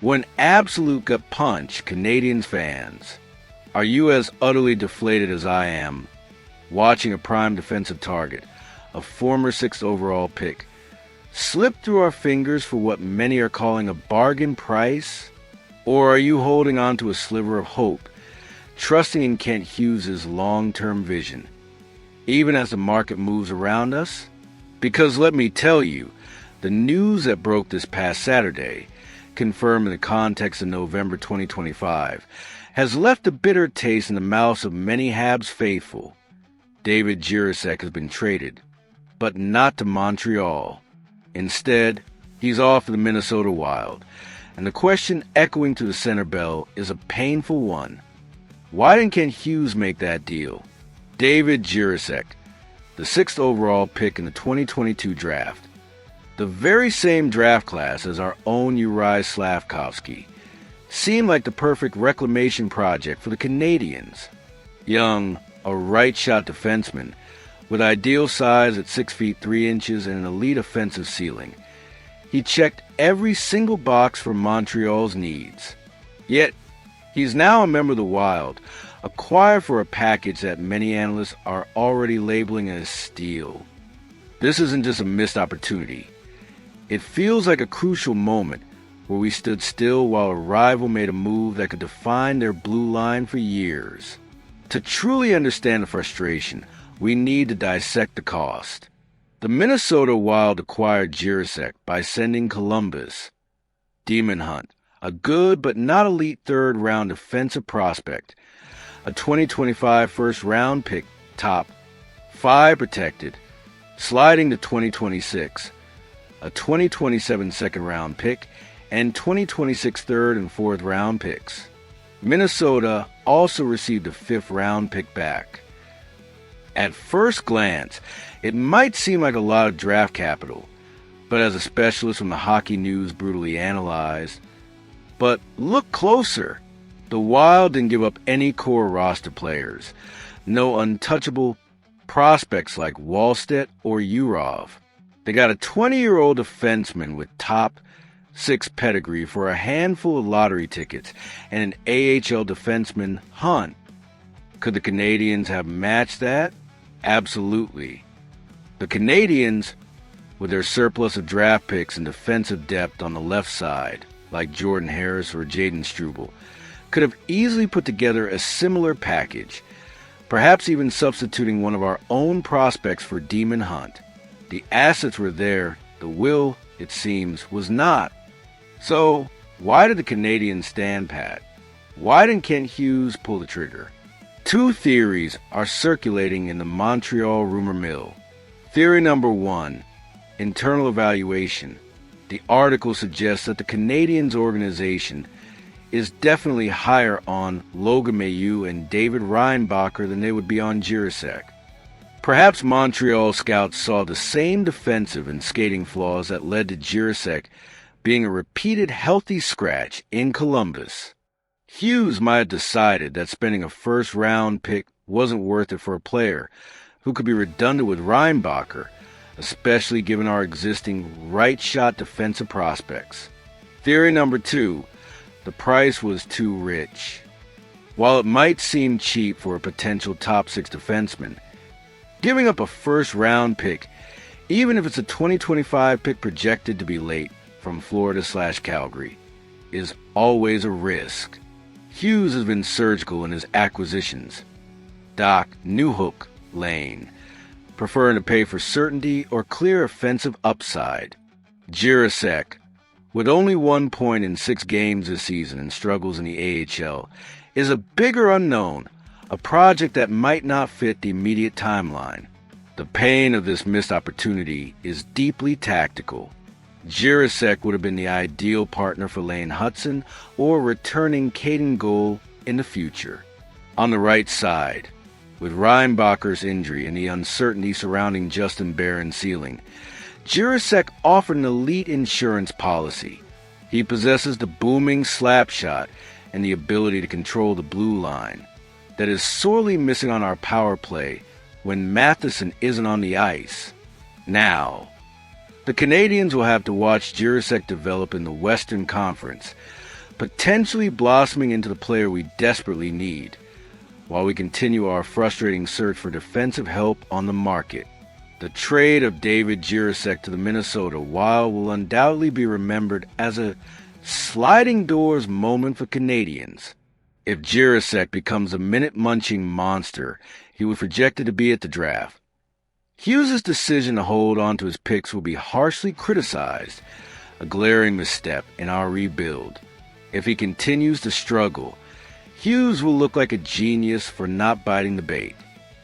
One absolute gut punch, Canadiens fans. Are you as utterly deflated as I am, watching a prime defensive target, a former 6th overall pick, slip through our fingers for what many are calling a bargain price? Or are you holding on to a sliver of hope, trusting in Kent Hughes' long-term vision, even as the market moves around us? Because let me tell you, the news that broke this past Saturday, confirmed in the context of November 2025, has left a bitter taste in the mouths of many Habs faithful. David Jiricek has been traded, but not to Montreal. Instead, he's off to the Minnesota Wild, and the question echoing to the center bell is a painful one. Why didn't Kent Hughes make that deal? David Jiricek, the 6th overall pick in the 2022 draft, the very same draft class as our own Uri Slavkovsky, seemed like the perfect reclamation project for the Canadiens. Young, a right-shot defenseman, with ideal size at 6 feet 3 inches and an elite offensive ceiling. He checked every single box for Montreal's needs. Yet, he's now a member of the Wild, acquired for a package that many analysts are already labeling as steal. This isn't just a missed opportunity. It feels like a crucial moment where we stood still while a rival made a move that could define their blue line for years. To truly understand the frustration, we need to dissect the cost. The Minnesota Wild acquired Jiricek by sending Columbus Demon Hunt, a good but not elite third-round defensive prospect, a 2025 first-round pick, top 5 protected, sliding to 2026, a 2027 second-round pick, and 2026 third and fourth-round picks. Minnesota also received a 5th-round pick back. At first glance, it might seem like a lot of draft capital, but as a specialist from the Hockey News brutally analyzed, but look closer. The Wild didn't give up any core roster players, no untouchable prospects like Wallstedt or Urov. They got a 20-year-old defenseman with top 6 pedigree for a handful of lottery tickets and an AHL defenseman, Hunt. Could the Canadiens have matched that? Absolutely. The Canadiens, with their surplus of draft picks and defensive depth on the left side, like Jordan Harris or Jaden Struble, could have easily put together a similar package, perhaps even substituting one of our own prospects for Demon Hunt. The assets were there, the will, it seems, was not. So, why did the Canadiens stand pat? Why didn't Kent Hughes pull the trigger? 2 theories are circulating in the Montreal rumor mill. Theory number 1, internal evaluation. The article suggests that the Canadiens organization is definitely higher on Logan Mailloux and David Reinbacher than they would be on Jiricek. Perhaps Montreal scouts saw the same defensive and skating flaws that led to Jiricek being a repeated healthy scratch in Columbus. Hughes might have decided that spending a first-round pick wasn't worth it for a player who could be redundant with Reinbacher, especially given our existing right-shot defensive prospects. Theory number 2, the price was too rich. While it might seem cheap for a potential top 6 defenseman, giving up a first-round pick, even if it's a 2025 pick projected to be late from Florida/Calgary, is always a risk. Hughes has been surgical in his acquisitions. Doc Newhook Lane, preferring to pay for certainty or clear offensive upside. Jiricek, with only 1 point in 6 games this season and struggles in the AHL, is a bigger unknown, a project that might not fit the immediate timeline. The pain of this missed opportunity is deeply tactical. Jiricek would have been the ideal partner for Lane Hutson or returning Caden goal in the future. On the right side, with Reinbacher's injury and the uncertainty surrounding Justin Barron's ceiling, Jiricek offered an elite insurance policy. He possesses the booming slap shot and the ability to control the blue line that is sorely missing on our power play when Matheson isn't on the ice. Now, the Canadiens will have to watch Jiricek develop in the Western Conference, potentially blossoming into the player we desperately need, while we continue our frustrating search for defensive help on the market. The trade of David Jiricek to the Minnesota Wild will undoubtedly be remembered as a sliding doors moment for Canadiens. If Jiricek becomes a minute-munching monster he was projected to be at the draft, Hughes' decision to hold on to his picks will be harshly criticized, a glaring misstep in our rebuild. If he continues to struggle, Hughes will look like a genius for not biting the bait.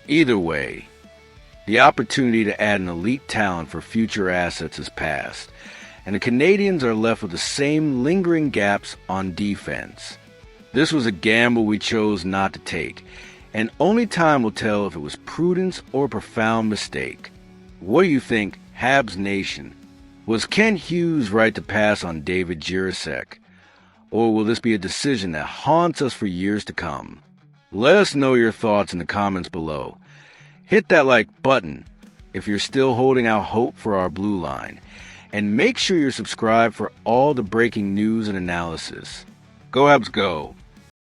Either way, the opportunity to add an elite talent for future assets is past, and the Canadiens are left with the same lingering gaps on defense. This was a gamble we chose not to take, and only time will tell if it was prudence or a profound mistake. What do you think, Habs Nation? Was Ken Hughes right to pass on David Jiricek? Or will this be a decision that haunts us for years to come? Let us know your thoughts in the comments below. Hit that like button if you're still holding out hope for our blue line, and make sure you're subscribed for all the breaking news and analysis. Go Habs go!